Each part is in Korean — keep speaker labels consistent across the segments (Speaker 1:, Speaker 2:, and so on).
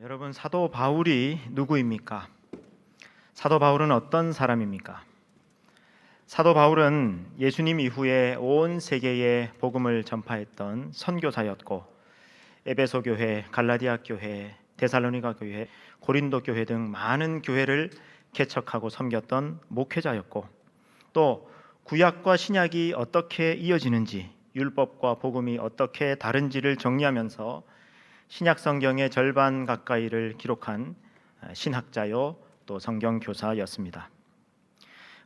Speaker 1: 여러분, 사도 바울이 누구입니까? 사도 바울은 어떤 사람입니까? 사도 바울은 예수님 이후에 온 세계에 복음을 전파했던 선교사였고, 에베소 교회, 갈라디아 교회, 데살로니가 교회, 고린도 교회 등 많은 교회를 개척하고 섬겼던 목회자였고, 또 구약과 신약이 어떻게 이어지는지, 율법과 복음이 어떻게 다른지를 정리하면서 신약 성경의 절반 가까이를 기록한 신학자요, 또 성경 교사였습니다.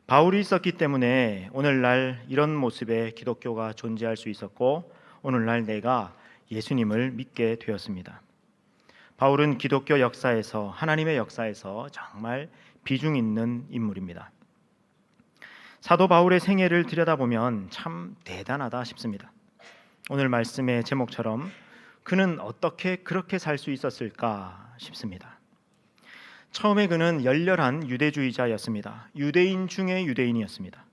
Speaker 1: 바울이 있었기 때문에 오늘날 이런 모습의 기독교가 존재할 수 있었고, 오늘날 내가 예수님을 믿게 되었습니다. 바울은 기독교 역사에서, 하나님의 역사에서 정말 비중 있는 인물입니다. 사도 바울의 생애를 들여다보면 참 대단하다 싶습니다. 오늘 말씀의 제목처럼 그는 어떻게 그렇게 살 수 있었을까 싶습니다. 처음에 그는 열렬한 유대주의자였습니다. 유대인 중에 유대인이었습니다.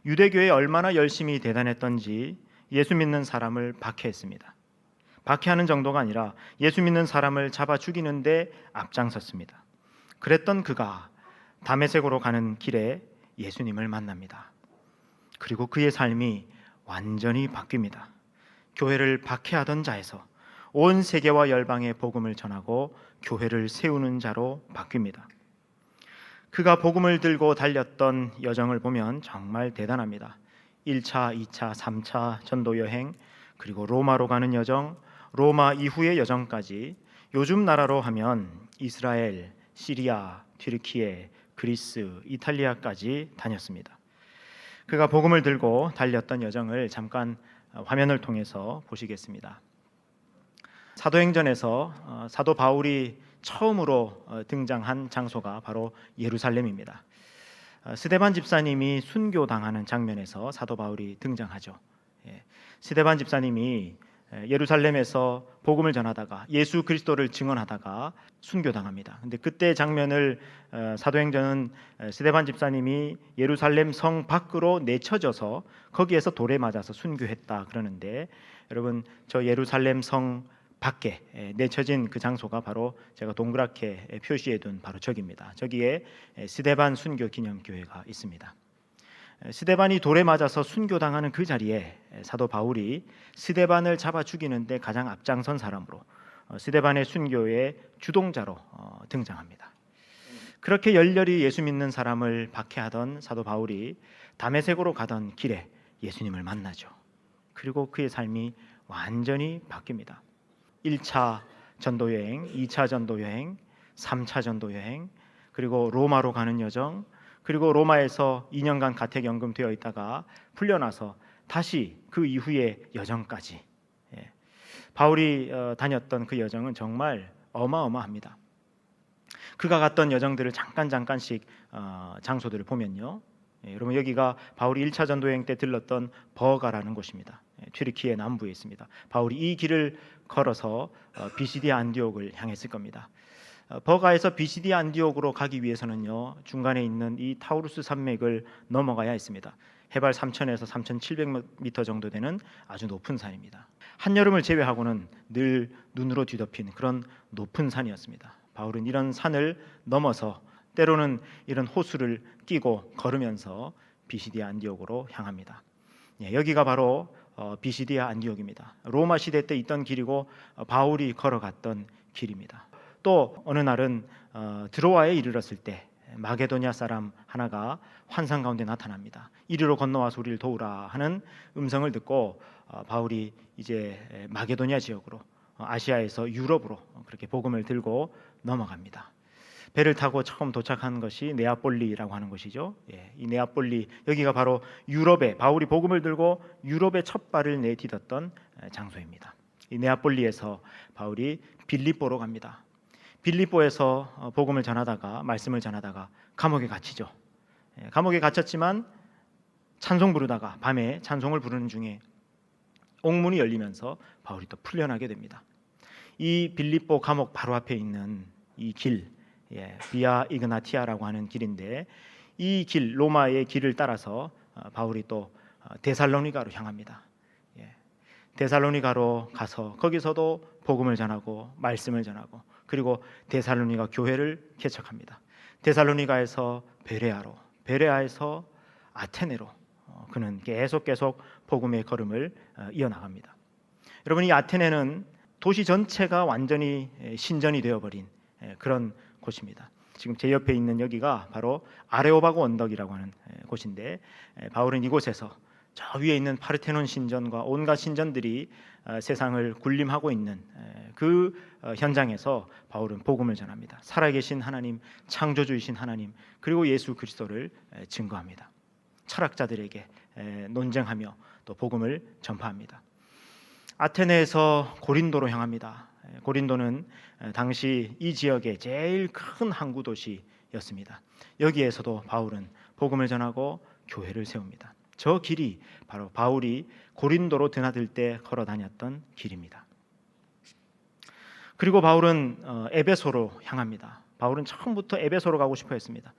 Speaker 1: 유대교에 얼마나 열심히 대단했던지 예수 믿는 사람을 박해했습니다. 박해하는 정도가 아니라 예수 믿는 사람을 잡아 죽이는데 앞장섰습니다. 그랬던 그가 다메섹으로 가는 길에 예수님을 만납니다. 그리고 그의 삶이 완전히 바뀝니다. 교회를 박해하던 자에서 온 세계와 열방에 복음을 전하고 교회를 세우는 자로 바뀝니다. 그가 복음을 들고 달렸던 여정을 보면 정말 대단합니다. 1차, 2차, 3차 전도 여행, 그리고 로마로 가는 여정, 로마 이후의 여정까지 요즘 나라로 하면 이스라엘, 시리아, 튀르키예, 그리스, 이탈리아까지 다녔습니다. 그가 복음을 들고 달렸던 여정을 잠깐 화면을 통해서 보시겠습니다. 사도행전에서 사도 바울이 처음으로 등장한 장소가 바로 예루살렘입니다. 스데반 집사님이 순교당하는 장면에서 사도 바울이 등장하죠. 스데반 집사님이 예루살렘에서 복음을 전하다가 예수 그리스도를 증언하다가 순교당합니다. 근데 그때 장면을 사도행전은 스데반 집사님이 예루살렘 성 밖으로 내쳐져서 거기에서 돌에 맞아서 순교했다 그러는데, 여러분, 저 예루살렘 성 밖에 내쳐진 그 장소가 바로 제가 동그랗게 표시해둔 바로 저기입니다. 저기에 스데반 순교 기념교회가 있습니다. 스데반이 돌에 맞아서 순교당하는 그 자리에 사도 바울이 스데반을 잡아 죽이는데 가장 앞장선 사람으로, 스데반의 순교의 주동자로 등장합니다. 그렇게 열렬히 예수 믿는 사람을 박해하던 사도 바울이 다메섹으로 가던 길에 예수님을 만나죠. 그리고 그의 삶이 완전히 바뀝니다. 1차 전도 여행, 2차 전도 여행, 3차 전도 여행, 그리고 로마로 가는 여정, 그리고 로마에서 2년간 가택연금 되어 있다가 풀려나서 다시 그 이후의 여정까지, 바울이 다녔던 그 여정은 정말 어마어마합니다. 그가 갔던 여정들을 잠깐씩 장소들을 보면요, 여러분, 여기가 바울이 1차 전도 여행 때 들렀던 버가라는 곳입니다. 튀르키예 남부에 있습니다. 바울이 이 길을 걸어서 비시디아 안디옥을 향했을 겁니다. 버가에서 비시디아 안디옥으로 가기 위해서는요, 중간에 있는 이 타우루스 산맥을 넘어가야 했습니다. 해발 3,000에서 3,700m 정도 되는 아주 높은 산입니다. 한여름을 제외하고는 늘 눈으로 뒤덮인 그런 높은 산이었습니다. 바울은 이런 산을 넘어서 때로는 이런 호수를 끼고 걸으면서 비시디아 안디옥으로 향합니다. 여기가 바로 비시디아 안디옥입니다. 로마 시대 때 있던 길이고 바울이 걸어갔던 길입니다. 또 어느 날은 드로아에 이르렀을 때 마게도냐 사람 하나가 환상 가운데 나타납니다. 이리로 건너와서 우리를 도우라 하는 음성을 듣고 바울이 이제 마게도냐 지역으로, 아시아에서 유럽으로 그렇게 복음을 들고 넘어갑니다. 배를 타고 처음 도착한 것이 네아폴리라고 하는 곳이죠. 이 네아폴리, 여기가 바로 유럽에, 바울이 복음을 들고 유럽에 첫 발을 내딛었던 장소입니다. 이 네아폴리에서 바울이 빌립보로 갑니다. 빌립보에서 복음을 전하다가, 말씀을 전하다가 감옥에 갇히죠. 감옥에 갇혔지만 찬송 부르다가 밤에 찬송을 부르는 중에 옥문이 열리면서 바울이 또 풀려나게 됩니다. 이 빌립보 감옥 바로 앞에 있는 이 길, 비아 이그나티아라고 하는 길인데, 이 길, 로마의 길을 따라서 바울이 또 데살로니가로 향합니다. 데살로니가로 가서 거기서도 복음을 전하고 말씀을 전하고 그리고 데살로니가 교회를 개척합니다. 데살로니가에서 베레아로, 베레아에서 아테네로 그는 계속 복음의 걸음을 이어나갑니다. 여러분, 이 아테네는 도시 전체가 완전히 신전이 되어버린 그런 곳입니다. 지금 제 옆에 있는 여기가 바로 아레오바고 언덕이라고 하는 곳인데, 바울은 이곳에서 저 위에 있는 파르테논 신전과 온갖 신전들이 세상을 군림하고 있는 그 현장에서 바울은 복음을 전합니다. 살아계신 하나님, 창조주이신 하나님, 그리고 예수 그리스도를 증거합니다. 철학자들에게 논쟁하며 또 복음을 전파합니다. 아테네에서 고린도로 향합니다. 고린도는 당시 이 지역의 제일 큰 항구 도시였습니다. 여기에서도 바울은 복음을 전하고 교회를 세웁니다. 저 길이 바로 바울이 고린도로 드나들 때 걸어 다녔던 길입니다. 그리고 바울은 에베소로 향합니다. 바울은 처음부터 에베소로 가고 싶어 했습니다.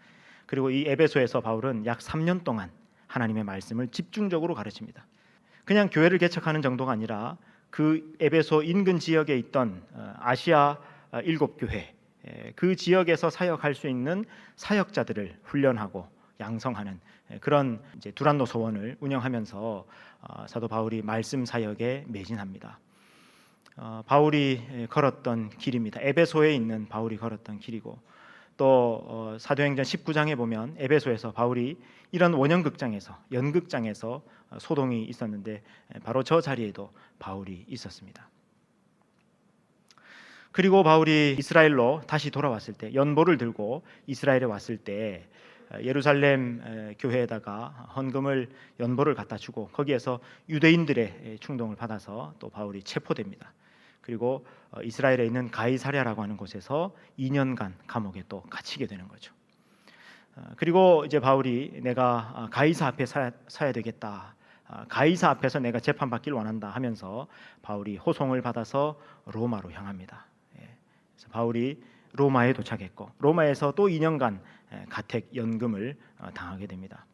Speaker 1: 그리고 이 에베소에서 바울은 약 3년 동안 하나님의 말씀을 집중적으로 가르칩니다. 그냥 교회를 개척하는 정도가 아니라 그 에베소 인근 지역에 있던 아시아 7교회, 그 지역에서 사역할 수 있는 사역자들을 훈련하고 양성하는 그런 이제 두란노 소원을 운영하면서 사도 바울이 말씀 사역에 매진합니다. 바울이 걸었던 길입니다. 에베소에 있는 바울이 걸었던 길이고, 또 사도행전 19장에 보면 에베소에서 바울이 이런 원형극장에서, 연극장에서 소동이 있었는데 바로 저 자리에도 바울이 있었습니다. 그리고 바울이 이스라엘로 다시 돌아왔을 때, 연보를 들고 이스라엘에 왔을 때 예루살렘 교회에다가 헌금을, 연보를 갖다 주고 거기에서 유대인들의 충동을 받아서 또 바울이 체포됩니다. 그리고 이스라엘에 있는 가이사랴라고 하는 곳에서 2년간 감옥에 또 갇히게 되는 거죠. 그리고 이제 바울이 내가 가이사 앞에 서야 되겠다, 가이사 앞에서 내가 재판받기를 원한다 하면서 바울이 호송을 받아서 로마로 향합니다. 그래서 바울이 로마에 도착했고, 로마에서 또 2년간 가택 연금을 당하게 됩니다.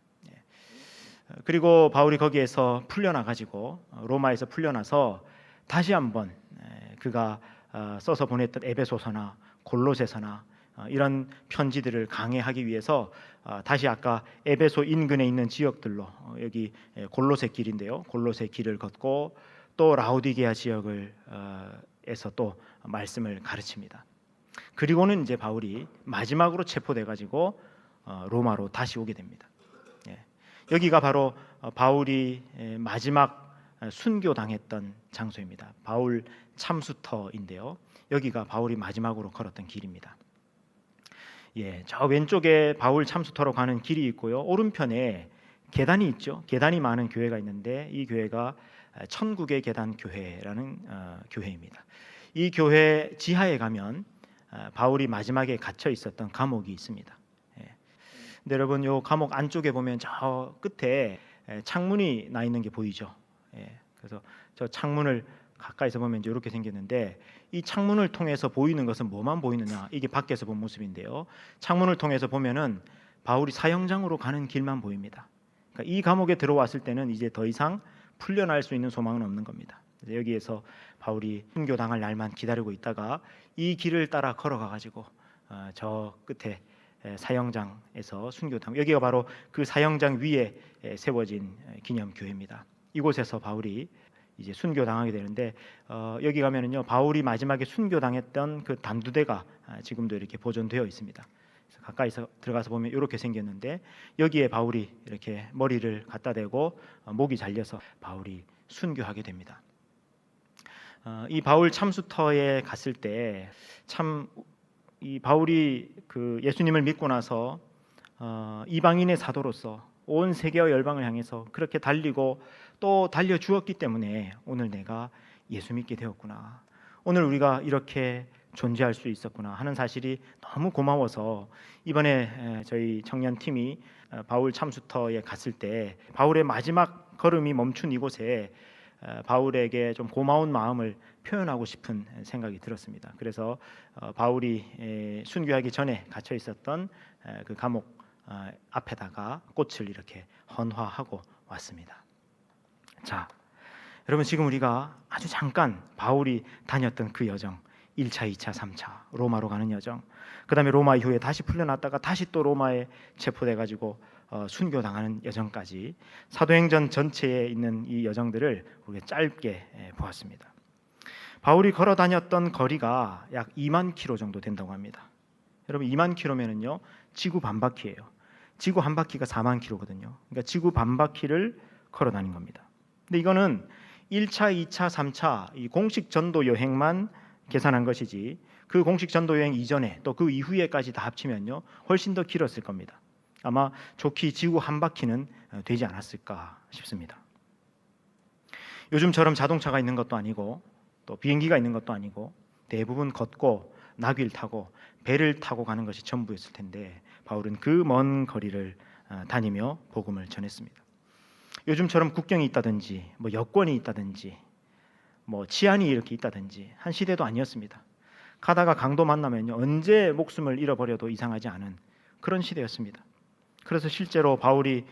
Speaker 1: 그리고 바울이 거기에서 풀려나 가지고, 로마에서 풀려나서 다시 한번 그가 써서 보냈던 에베소서나 골로새서나 이런 편지들을 강해하기 위해서 다시 아까 에베소 인근에 있는 지역들로, 여기 골로새 길인데요, 골로새 길을 걷고 또 라오디게아 지역을 에서 또 말씀을 가르칩니다. 그리고는 이제 바울이 마지막으로 체포돼 가지고 로마로 다시 오게 됩니다. 여기가 바로 바울이 마지막 순교 당했던 장소입니다. 바울 참수터인데요, 여기가 바울이 마지막으로 걸었던 길입니다. 저 왼쪽에 바울 참수터로 가는 길이 있고요, 오른편에 계단이 있죠. 계단이 많은 교회가 있는데 이 교회가 천국의 계단 교회라는 교회입니다. 이 교회 지하에 가면 바울이 마지막에 갇혀 있었던 감옥이 있습니다. 근데 여러분, 요 감옥 안쪽에 보면 저 끝에 창문이 나 있는 게 보이죠. 그래서 저 창문을 가까이서 보면 이제 이렇게 생겼는데, 이 창문을 통해서 보이는 것은 뭐만 보이느냐? 이게 밖에서 본 모습인데요, 창문을 통해서 보면은 바울이 사형장으로 가는 길만 보입니다. 그러니까 이 감옥에 들어왔을 때는 이제 더 이상 풀려날 수 있는 소망은 없는 겁니다. 그래서 여기에서 바울이 순교 당할 날만 기다리고 있다가 이 길을 따라 걸어가 가지고 저 끝에 사형장에서 순교당, 여기가 바로 그 사형장 위에 세워진 기념교회입니다. 이곳에서 바울이 이제 순교당하게 되는데, 여기 가면은요, 바울이 마지막에 순교당했던 그 단두대가 지금도 이렇게 보존되어 있습니다. 그래서 가까이서 들어가서 보면 이렇게 생겼는데, 여기에 바울이 이렇게 머리를 갖다 대고 목이 잘려서 바울이 순교하게 됩니다. 이 바울 참수터에 갔을 때 참 이 바울이 그 예수님을 믿고 나서 이방인의 사도로서 온 세계와 열방을 향해서 그렇게 달리고 또 달려 주었기 때문에 오늘 내가 예수 믿게 되었구나, 오늘 우리가 이렇게 존재할 수 있었구나 하는 사실이 너무 고마워서 이번에 저희 청년팀이 바울 참수터에 갔을 때 바울의 마지막 걸음이 멈춘 이곳에 바울에게 좀 고마운 마음을 표현하고 싶은 생각이 들었습니다. 그래서 바울이 순교하기 전에 갇혀 있었던 그 감옥 앞에다가 꽃을 이렇게 헌화하고 왔습니다. 자, 여러분, 지금 우리가 아주 잠깐 바울이 다녔던 그 여정, 1차, 2차, 3차 로마로 가는 여정, 그 다음에 로마 이후에 다시 풀려났다가 다시 또 로마에 체포돼가지고 순교당하는 여정까지 사도행전 전체에 있는 이 여정들을 우리가 짧게 보았습니다. 바울이 걸어 다녔던 거리가 약 2만 킬로 정도 된다고 합니다. 여러분 2만 킬로면은요 지구 반바퀴예요. 지구 한 바퀴가 4만 킬로거든요. 그러니까 지구 반바퀴를 걸어 다닌 겁니다. 근데 이거는 1차, 2차, 3차 이 공식 전도 여행만 계산한 것이지 그 공식 전도 여행 이전에 또 그 이후에까지 다 합치면요 훨씬 더 길었을 겁니다. 아마 좋게 지구 한 바퀴는 되지 않았을까 싶습니다. 요즘처럼 자동차가 있는 것도 아니고 또 비행기가 있는 것도 아니고 대부분 걷고 나귀를 타고 배를 타고 가는 것이 전부였을 텐데 바울은 그 먼 거리를 다니며 복음을 전했습니다. 요즘처럼 국경이 있다든지 뭐 여권이 있다든지 뭐 치안이 이렇게 있다든지 한 시대도 아니었습니다. 가다가 강도 만나면요 언제 목숨을 잃어버려도 이상하지 않은 그런 시대였습니다. 그래서 실제로 바울이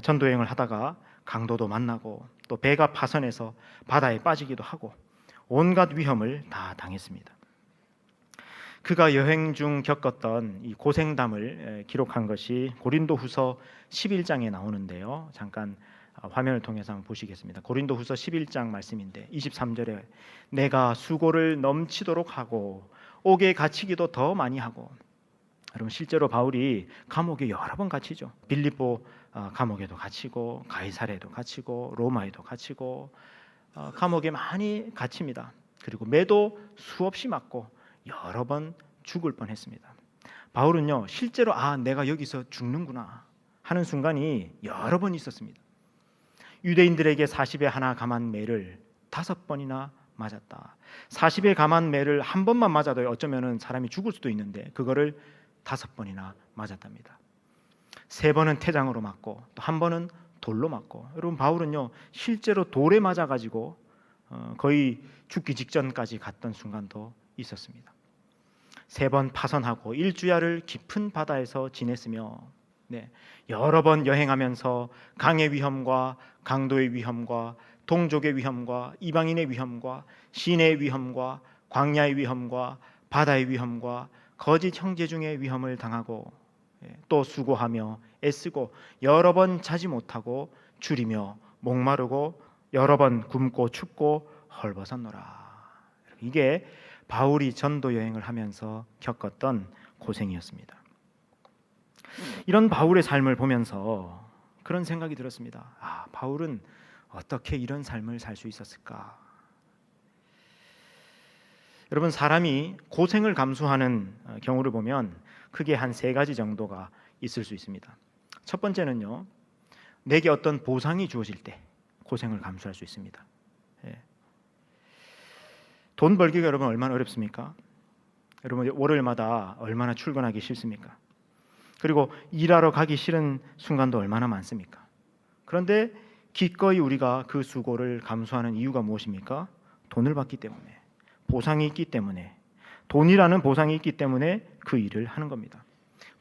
Speaker 1: 전도 여행을 하다가 강도도 만나고 또 배가 파선해서 바다에 빠지기도 하고 온갖 위험을 다 당했습니다. 그가 여행 중 겪었던 이 고생담을 기록한 것이 고린도후서 11장에 나오는데요. 잠깐 화면을 통해서 한번 보시겠습니다. 고린도후서 11장 말씀인데 23절에 내가 수고를 넘치도록 하고 옥에 갇히기도 더 많이 하고, 여러분 실제로 바울이 감옥에 여러 번 갇히죠. 빌립보 감옥에도 갇히고 가이사랴에도 갇히고 로마에도 갇히고 감옥에 많이 갇힙니다. 그리고 매도 수없이 맞고 여러 번 죽을 뻔했습니다. 바울은요 실제로 내가 여기서 죽는구나 하는 순간이 여러 번 있었습니다. 유대인들에게 40에 하나 감한 매를 5번이나 맞았다. 40에 감한 매를 한 번만 맞아도 어쩌면은 사람이 죽을 수도 있는데 그거를 5번이나 맞았답니다. 3번은 태장으로 맞고 또 한 번은 돌로 맞고, 여러분 바울은요 실제로 돌에 맞아가지고 거의 죽기 직전까지 갔던 순간도 있었습니다. 3번 파선하고 일주야를 깊은 바다에서 지냈으며 여러 번 여행하면서 강의 위험과 강도의 위험과 동족의 위험과 이방인의 위험과 시내의 위험과 광야의 위험과 바다의 위험과 거짓 형제 중의 위험을 당하고 또 수고하며 애쓰고 여러 번 자지 못하고 줄이며 목마르고 여러 번 굶고 춥고 헐벗었노라. 이게 바울이 전도 여행을 하면서 겪었던 고생이었습니다. 이런 바울의 삶을 보면서 그런 생각이 들었습니다. 바울은 어떻게 이런 삶을 살 수 있었을까? 여러분 사람이 고생을 감수하는 경우를 보면 크게 한 3가지 정도가 있을 수 있습니다. 첫 번째는요, 내게 어떤 보상이 주어질 때 고생을 감수할 수 있습니다. 돈 벌기가 여러분 얼마나 어렵습니까? 여러분 월요일마다 얼마나 출근하기 싫습니까? 그리고 일하러 가기 싫은 순간도 얼마나 많습니까? 그런데 기꺼이 우리가 그 수고를 감수하는 이유가 무엇입니까? 돈을 받기 때문에, 보상이 있기 때문에, 돈이라는 보상이 있기 때문에 그 일을 하는 겁니다.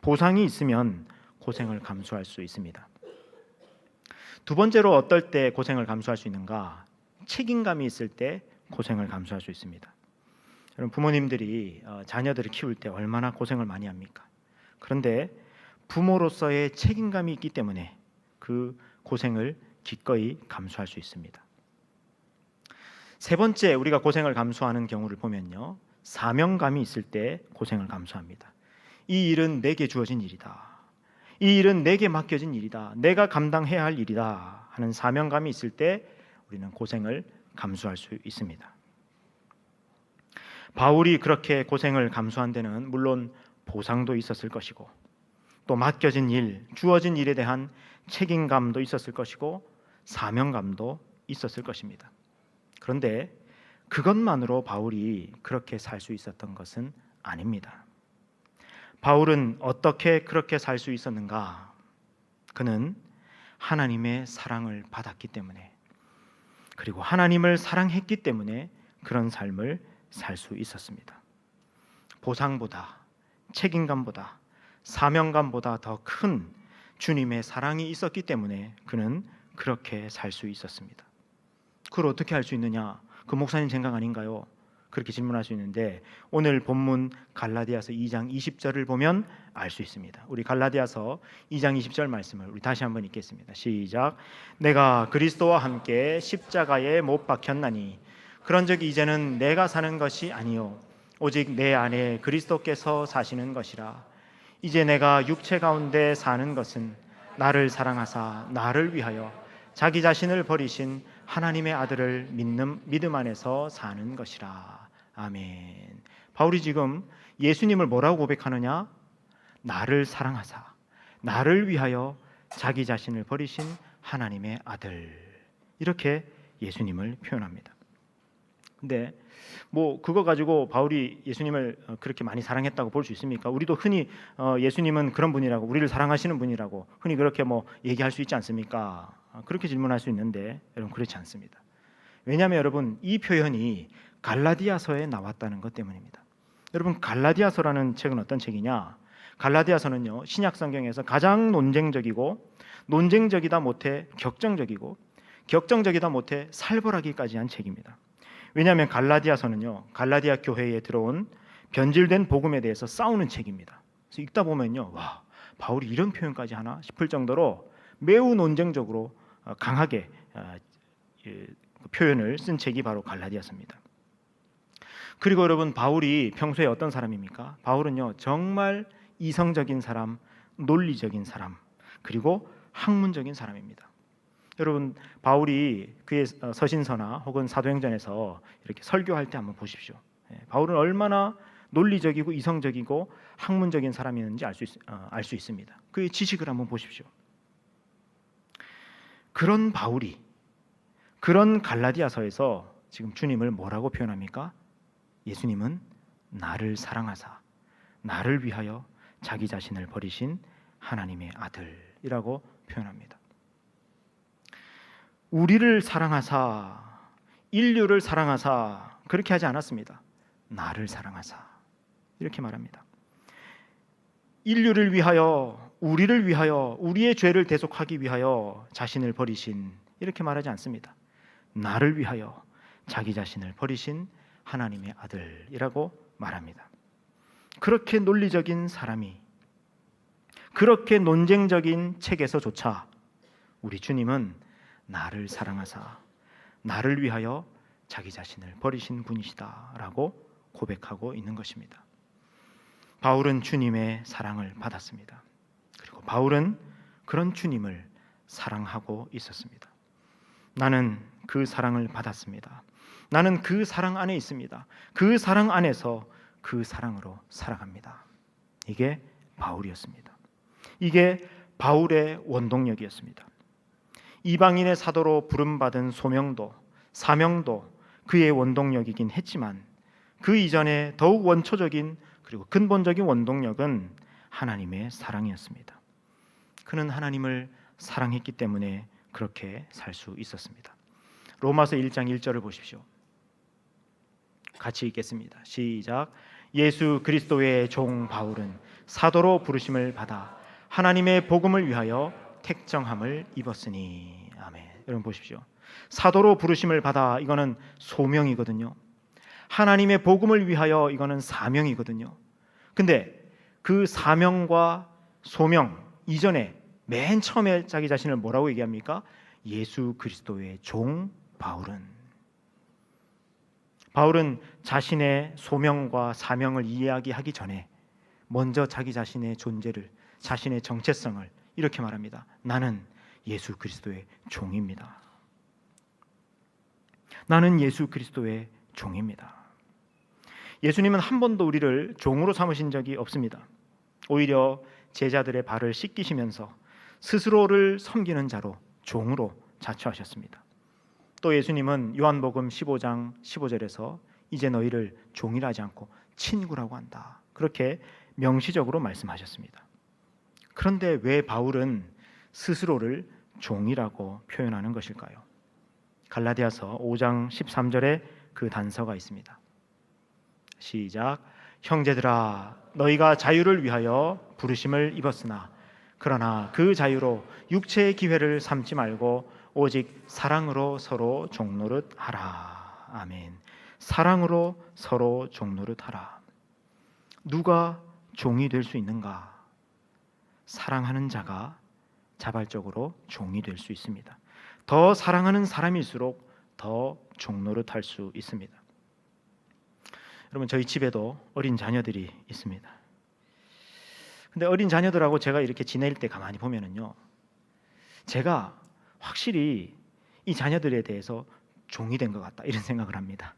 Speaker 1: 보상이 있으면 고생을 감수할 수 있습니다. 두 번째로 어떨 때 고생을 감수할 수 있는가? 책임감이 있을 때 고생을 감수할 수 있습니다. 여러분 부모님들이 자녀들을 키울 때 얼마나 고생을 많이 합니까? 그런데 부모로서의 책임감이 있기 때문에 그 고생을 기꺼이 감수할 수 있습니다. 세 번째 우리가 고생을 감수하는 경우를 보면요, 사명감이 있을 때 고생을 감수합니다. 이 일은 내게 주어진 일이다. 이 일은 내게 맡겨진 일이다. 내가 감당해야 할 일이다 하는 사명감이 있을 때 우리는 고생을 감수할 수 있습니다. 바울이 그렇게 고생을 감수한 데는 물론 보상도 있었을 것이고 또 맡겨진 일, 주어진 일에 대한 책임감도 있었을 것이고 사명감도 있었을 것입니다. 그런데 그것만으로 바울이 그렇게 살 수 있었던 것은 아닙니다. 바울은 어떻게 그렇게 살 수 있었는가? 그는 하나님의 사랑을 받았기 때문에, 그리고 하나님을 사랑했기 때문에 그런 삶을 살 수 있었습니다. 보상보다, 책임감보다, 사명감보다 더 큰 주님의 사랑이 있었기 때문에 그는 그렇게 살 수 있었습니다. 그걸 어떻게 할 수 있느냐? 그 목사님 생각 아닌가요? 그렇게 질문할 수 있는데 오늘 본문 갈라디아서 2장 20절을 보면 알 수 있습니다. 우리 갈라디아서 2장 20절 말씀을 우리 다시 한번 읽겠습니다. 시작. 내가 그리스도와 함께 십자가에 못 박혔나니 그런즉 이제는 내가 사는 것이 아니요 오직 내 안에 그리스도께서 사시는 것이라. 이제 내가 육체 가운데 사는 것은 나를 사랑하사 나를 위하여 자기 자신을 버리신 하나님의 아들을 믿음 안에서 사는 것이라. 아멘. 바울이 지금 예수님을 뭐라고 고백하느냐? 나를 사랑하사 나를 위하여 자기 자신을 버리신 하나님의 아들, 이렇게 예수님을 표현합니다. 근데 뭐 그거 가지고 바울이 예수님을 그렇게 많이 사랑했다고 볼 수 있습니까? 우리도 흔히 예수님은 그런 분이라고, 우리를 사랑하시는 분이라고 흔히 그렇게 뭐 얘기할 수 있지 않습니까? 그렇게 질문할 수 있는데 여러분 그렇지 않습니다. 왜냐하면 여러분 이 표현이 갈라디아서에 나왔다는 것 때문입니다. 여러분 갈라디아서라는 책은 어떤 책이냐? 갈라디아서는요 신약 성경에서 가장 논쟁적이다 못해 격정적이고 격정적이다 못해 살벌하기까지 한 책입니다. 왜냐하면 갈라디아서는요 갈라디아 교회에 들어온 변질된 복음에 대해서 싸우는 책입니다. 그래서 읽다 보면요 와 바울이 이런 표현까지 하나 싶을 정도로 매우 논쟁적으로 강하게 표현을 쓴 책이 바로 갈라디아서입니다. 그리고 여러분 바울이 평소에 어떤 사람입니까? 바울은요 정말 이성적인 사람, 논리적인 사람, 그리고 학문적인 사람입니다. 여러분 바울이 그의 서신서나 혹은 사도행전에서 이렇게 설교할 때 한번 보십시오. 바울은 얼마나 논리적이고 이성적이고 학문적인 사람이었는지 알 수 있습니다. 그의 지식을 한번 보십시오. 그런 바울이 그런 갈라디아서에서 지금 주님을 뭐라고 표현합니까? 예수님은 나를 사랑하사 나를 위하여 자기 자신을 버리신 하나님의 아들이라고 표현합니다. 우리를 사랑하사 인류를 사랑하사 그렇게 하지 않았습니다. 나를 사랑하사 이렇게 말합니다. 인류를 위하여 우리를 위하여 우리의 죄를 대속하기 위하여 자신을 버리신 이렇게 말하지 않습니다. 나를 위하여 자기 자신을 버리신 하나님의 아들이라고 말합니다. 그렇게 논리적인 사람이 그렇게 논쟁적인 책에서조차 우리 주님은 나를 사랑하사 나를 위하여 자기 자신을 버리신 분이시다라고 고백하고 있는 것입니다. 바울은 주님의 사랑을 받았습니다. 그리고 바울은 그런 주님을 사랑하고 있었습니다. 나는 그 사랑을 받았습니다. 나는 그 사랑 안에 있습니다. 그 사랑 안에서 그 사랑으로 살아갑니다. 이게 바울이었습니다. 이게 바울의 원동력이었습니다. 이방인의 사도로 부름받은 소명도 사명도 그의 원동력이긴 했지만 그 이전에 더욱 원초적인 그리고 근본적인 원동력은 하나님의 사랑이었습니다. 그는 하나님을 사랑했기 때문에 그렇게 살 수 있었습니다. 로마서 1장 1절을 보십시오. 같이 읽겠습니다. 시작. 예수 그리스도의 종 바울은 사도로 부르심을 받아 하나님의 복음을 위하여 택정함을 입었으니. 아멘. 여러분 보십시오. 사도로 부르심을 받아 이거는 소명이거든요. 하나님의 복음을 위하여 이거는 사명이거든요. 근데 그 사명과 소명 이전에 맨 처음에 자기 자신을 뭐라고 얘기합니까? 예수 그리스도의 종 바울은 자신의 소명과 사명을 이야기하기 전에 먼저 자기 자신의 존재를 자신의 정체성을 이렇게 말합니다. 나는 예수 그리스도의 종입니다. 나는 예수 그리스도의 종입니다. 예수님은 한 번도 우리를 종으로 삼으신 적이 없습니다. 오히려 제자들의 발을 씻기시면서 스스로를 섬기는 자로 종으로 자처하셨습니다. 또 예수님은 요한복음 15장 15절에서 이제 너희를 종이라 하지 않고 친구라고 한다. 그렇게 명시적으로 말씀하셨습니다. 그런데 왜 바울은 스스로를 종이라고 표현하는 것일까요? 갈라디아서 5장 13절에 그 단서가 있습니다. 시작. 형제들아 너희가 자유를 위하여 부르심을 입었으나 그러나 그 자유로 육체의 기회를 삼지 말고 오직 사랑으로 서로 종노릇 하라. 아멘. 사랑으로 서로 종노릇하라. 누가 종이 될 수 있는가? 사랑하는 자가 자발적으로 종이 될 수 있습니다. 더 사랑하는 사람일수록 더 종노릇할 수 있습니다. 여러분, 저희 집에도 어린 자녀들이 있습니다. 근데 어린 자녀들하고 제가 이렇게 지낼 때 가만히 보면은요, 제가 확실히 이 자녀들에 대해서 종이 된 것 같다, 이런 생각을 합니다.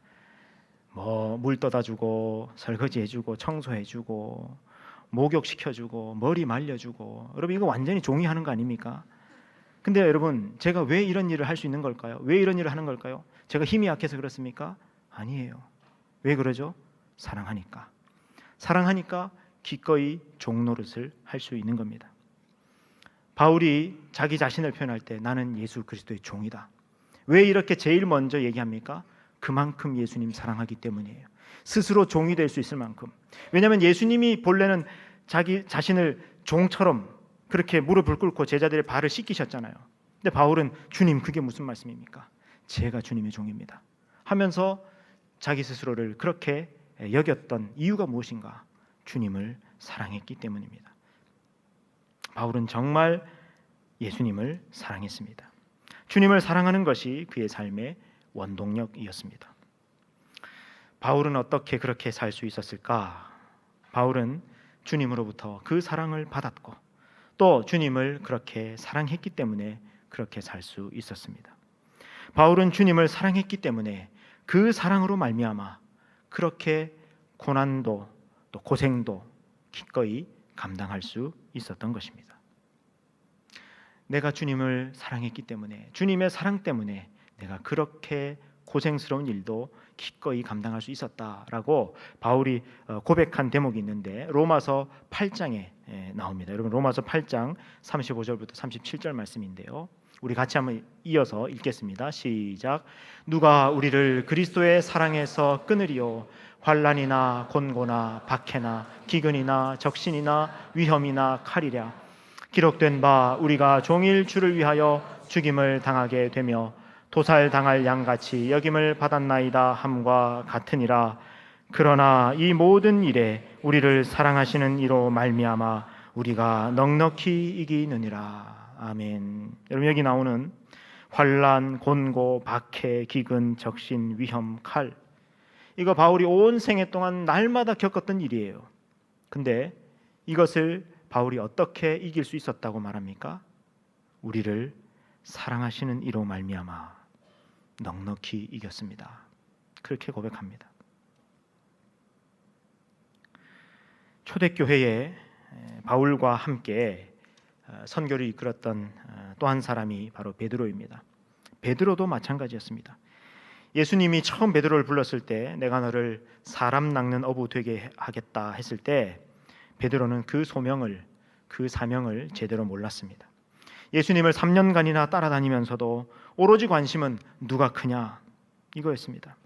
Speaker 1: 뭐 물 떠다 주고, 설거지 해주고, 청소해주고, 목욕시켜주고, 머리 말려주고. 여러분, 이거 완전히 종이 하는 거 아닙니까? 근데 여러분, 제가 왜 이런 일을 할 수 있는 걸까요? 왜 이런 일을 하는 걸까요? 제가 힘이 약해서 그렇습니까? 아니에요. 왜 그러죠? 사랑하니까. 사랑하니까 기꺼이 종노릇을 할 수 있는 겁니다. 바울이 자기 자신을 표현할 때 나는 예수 그리스도의 종이다. 왜 이렇게 제일 먼저 얘기합니까? 그만큼 예수님 사랑하기 때문이에요. 스스로 종이 될 수 있을 만큼. 왜냐하면 예수님이 본래는 자기 자신을 종처럼 그렇게 무릎을 꿇고 제자들의 발을 씻기셨잖아요. 근데 바울은 주님, 그게 무슨 말씀입니까? 제가 주님의 종입니다 하면서 자기 스스로를 그렇게 여겼던 이유가 무엇인가? 주님을 사랑했기 때문입니다. 바울은 정말 예수님을 사랑했습니다. 주님을 사랑하는 것이 그의 삶의 원동력이었습니다. 바울은 어떻게 그렇게 살 수 있었을까? 바울은 주님으로부터 그 사랑을 받았고 또 주님을 그렇게 사랑했기 때문에 그렇게 살 수 있었습니다. 바울은 주님을 사랑했기 때문에 그 사랑으로 말미암아 그렇게 고난도 또 고생도 기꺼이 감당할 수 있었던 것입니다. 내가 주님을 사랑했기 때문에, 주님의 사랑 때문에 내가 그렇게 고생스러운 일도 기꺼이 감당할 수 있었다라고 바울이 고백한 대목이 있는데 로마서 8장에 나옵니다. 여러분, 로마서 8장 35절부터 37절 말씀인데요. 우리 같이 한번 이어서 읽겠습니다. 시작. 누가 우리를 그리스도의 사랑에서 끊으리요? 환난이나 곤고나 박해나 기근이나 적신이나 위험이나 칼이랴. 기록된 바 우리가 종일 주를 위하여 죽임을 당하게 되며 도살당할 양같이 여김을 받았나이다 함과 같으니라. 그러나 이 모든 일에 우리를 사랑하시는 이로 말미암아 우리가 넉넉히 이기느니라. 아멘. 여러분, 여기 나오는 환난, 곤고, 박해, 기근, 적신, 위험, 칼, 이거 바울이 온 생애 동안 날마다 겪었던 일이에요. 근데 이것을 바울이 어떻게 이길 수 있었다고 말합니까? 우리를 사랑하시는 이로 말미암아 넉넉히 이겼습니다. 그렇게 고백합니다. 초대교회에 바울과 함께 선교를 이끌었던 또 한 사람이 바로 베드로입니다. 베드로도 마찬가지였습니다. 예수님이 처음 베드로를 불렀을 때 내가 너를 사람 낚는 어부 되게 하겠다 했을 때 베드로는 그 소명을, 그 사명을 제대로 몰랐습니다. 예수님을 3년간이나 따라다니면서도 오로지 관심은 누가 크냐 이거였습니다.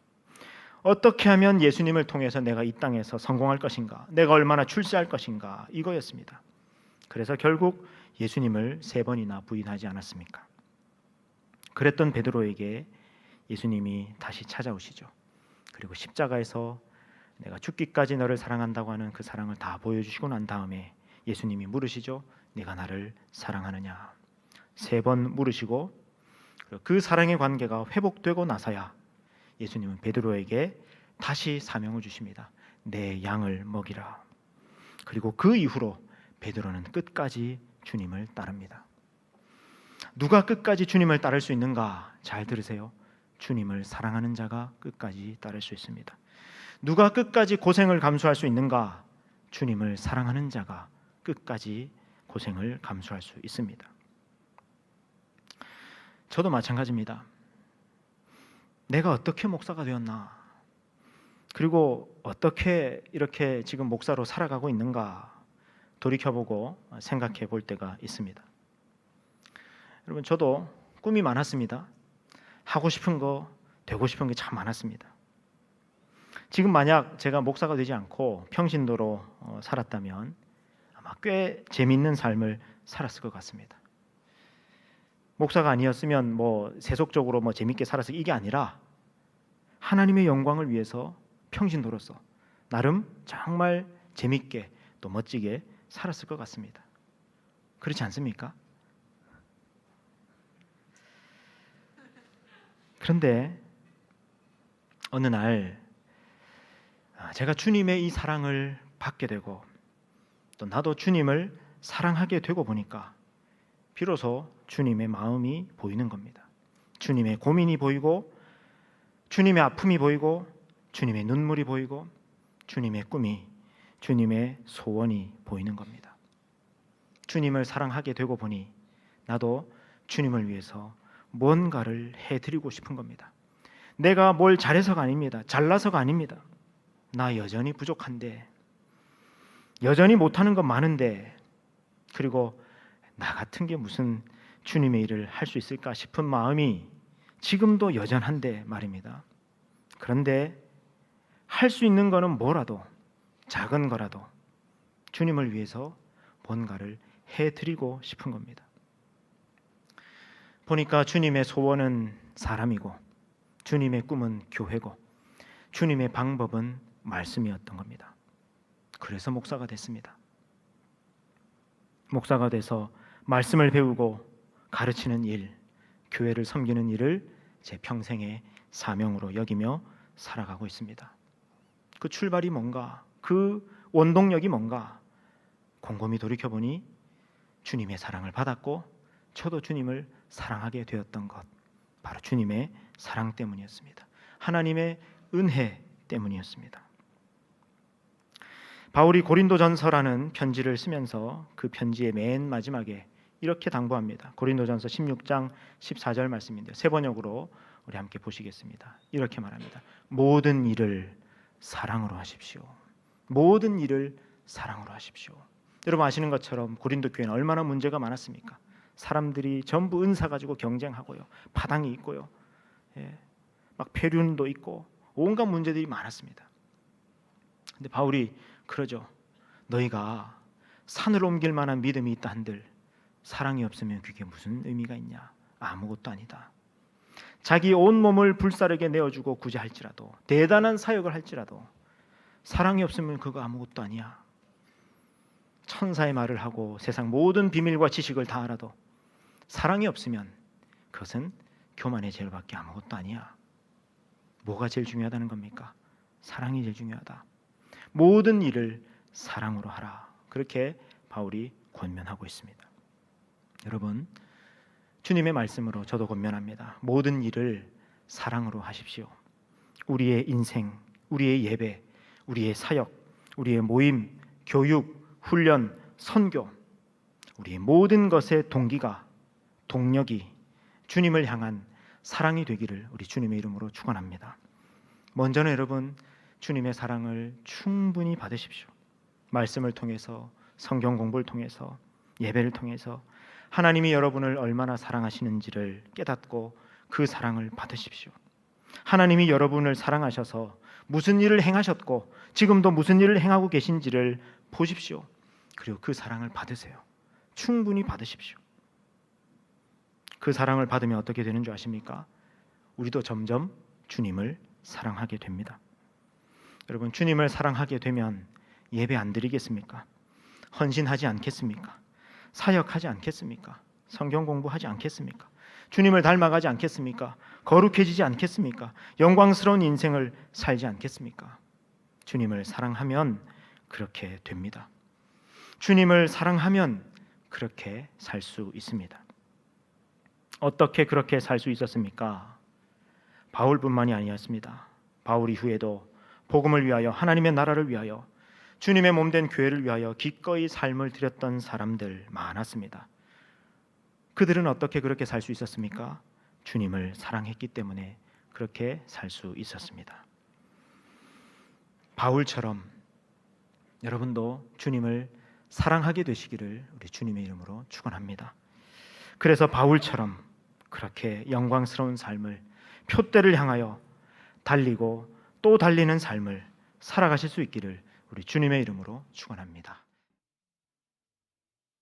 Speaker 1: 어떻게 하면 예수님을 통해서 내가 이 땅에서 성공할 것인가, 내가 얼마나 출세할 것인가, 이거였습니다. 그래서 결국 예수님을 3번이나 부인하지 않았습니까? 그랬던 베드로에게 예수님이 다시 찾아오시죠. 그리고 십자가에서 내가 죽기까지 너를 사랑한다고 하는 그 사랑을 다 보여주시고 난 다음에 예수님이 물으시죠. 네가 나를 사랑하느냐? 3번 물으시고 그 사랑의 관계가 회복되고 나서야 예수님은 베드로에게 다시 사명을 주십니다. 내 양을 먹이라. 그리고 그 이후로 베드로는 끝까지 주님을 따릅니다. 누가 끝까지 주님을 따를 수 있는가? 잘 들으세요. 주님을 사랑하는 자가 끝까지 따를 수 있습니다. 누가 끝까지 고생을 감수할 수 있는가? 주님을 사랑하는 자가 끝까지 고생을 감수할 수 있습니다. 저도 마찬가지입니다. 내가 어떻게 목사가 되었나? 그리고 어떻게 이렇게 지금 목사로 살아가고 있는가? 돌이켜보고 생각해 볼 때가 있습니다. 여러분, 저도 꿈이 많았습니다. 하고 싶은 거, 되고 싶은 게 참 많았습니다. 지금 만약 제가 목사가 되지 않고 평신도로 살았다면 아마 꽤 재미있는 삶을 살았을 것 같습니다. 목사가 아니었으면 세속적으로 재밌게 살아서 이게 아니라 하나님의 영광을 위해서 평신도로서 나름 정말 재밌게 또 멋지게 살았을 것 같습니다. 그렇지 않습니까? 그런데 어느 날 제가 주님의 이 사랑을 받게 되고 또 나도 주님을 사랑하게 되고 보니까 비로소 주님의 마음이 보이는 겁니다. 주님의 고민이 보이고 주님의 아픔이 보이고 주님의 눈물이 보이고 주님의 꿈이, 주님의 소원이 보이는 겁니다. 주님을 사랑하게 되고 보니 나도 주님을 위해서 뭔가를 해드리고 싶은 겁니다. 내가 뭘 잘해서가 아닙니다. 잘나서가 아닙니다. 나 여전히 부족한데, 여전히 못하는 건 많은데, 그리고 나 같은 게 무슨 주님의 일을 할 수 있을까 싶은 마음이 지금도 여전한데 말입니다. 그런데 할 수 있는 거는 뭐라도, 작은 거라도 주님을 위해서 뭔가를 해드리고 싶은 겁니다. 보니까 주님의 소원은 사람이고 주님의 꿈은 교회고 주님의 방법은 말씀이었던 겁니다. 그래서 목사가 됐습니다. 목사가 돼서 말씀을 배우고 가르치는 일, 교회를 섬기는 일을 제 평생의 사명으로 여기며 살아가고 있습니다. 그 출발이 뭔가, 그 원동력이 뭔가 곰곰이 돌이켜보니 주님의 사랑을 받았고 저도 주님을 사랑하게 되었던 것, 바로 주님의 사랑 때문이었습니다. 하나님의 은혜 때문이었습니다. 바울이 고린도전서라는 편지를 쓰면서 그 편지의 맨 마지막에 이렇게 당부합니다. 고린도전서 16장 14절 말씀인데요. 세 번역으로 우리 함께 보시겠습니다. 이렇게 말합니다. 모든 일을 사랑으로 하십시오. 모든 일을 사랑으로 하십시오. 여러분 아시는 것처럼 고린도 교회는 얼마나 문제가 많았습니까? 사람들이 전부 은사 가지고 경쟁하고요, 파당이 있고요, 막 폐륜도 있고 온갖 문제들이 많았습니다. 근데 바울이 그러죠. 너희가 산을 옮길 만한 믿음이 있다 한들 사랑이 없으면 그게 무슨 의미가 있냐? 아무것도 아니다. 자기 온몸을 불사르게 내어주고 구제할지라도, 대단한 사역을 할지라도 사랑이 없으면 그거 아무것도 아니야. 천사의 말을 하고 세상 모든 비밀과 지식을 다 알아도 사랑이 없으면 그것은 교만의 죄밖에 아무것도 아니야. 뭐가 제일 중요하다는 겁니까? 사랑이 제일 중요하다. 모든 일을 사랑으로 하라. 그렇게 바울이 권면하고 있습니다. 여러분, 주님의 말씀으로 저도 권면합니다. 모든 일을 사랑으로 하십시오. 우리의 인생, 우리의 예배, 우리의 사역, 우리의 모임, 교육, 훈련, 선교, 우리의 모든 것의 동기가, 동력이 주님을 향한 사랑이 되기를 우리 주님의 이름으로 축원합니다. 먼저는 여러분, 주님의 사랑을 충분히 받으십시오. 말씀을 통해서, 성경 공부를 통해서, 예배를 통해서 하나님이 여러분을 얼마나 사랑하시는지를 깨닫고 그 사랑을 받으십시오. 하나님이 여러분을 사랑하셔서 무슨 일을 행하셨고 지금도 무슨 일을 행하고 계신지를 보십시오. 그리고 그 사랑을 받으세요. 충분히 받으십시오. 그 사랑을 받으면 어떻게 되는 줄 아십니까? 우리도 점점 주님을 사랑하게 됩니다. 여러분, 주님을 사랑하게 되면 예배 안 드리겠습니까? 헌신하지 않겠습니까? 사역하지 않겠습니까? 성경 공부하지 않겠습니까? 주님을 닮아가지 않겠습니까? 거룩해지지 않겠습니까? 영광스러운 인생을 살지 않겠습니까? 주님을 사랑하면 그렇게 됩니다. 주님을 사랑하면 그렇게 살 수 있습니다. 어떻게 그렇게 살 수 있었습니까? 바울뿐만이 아니었습니다. 바울 이후에도 복음을 위하여, 하나님의 나라를 위하여, 주님의 몸된 교회를 위하여 기꺼이 삶을 드렸던 사람들 많았습니다. 그들은 어떻게 그렇게 살 수 있었습니까? 주님을 사랑했기 때문에 그렇게 살 수 있었습니다. 바울처럼 여러분도 주님을 사랑하게 되시기를 우리 주님의 이름으로 축원합니다. 그래서 바울처럼 그렇게 영광스러운 삶을, 표대를 향하여 달리고 또 달리는 삶을 살아가실 수 있기를 우리 주님의 이름으로 축원합니다.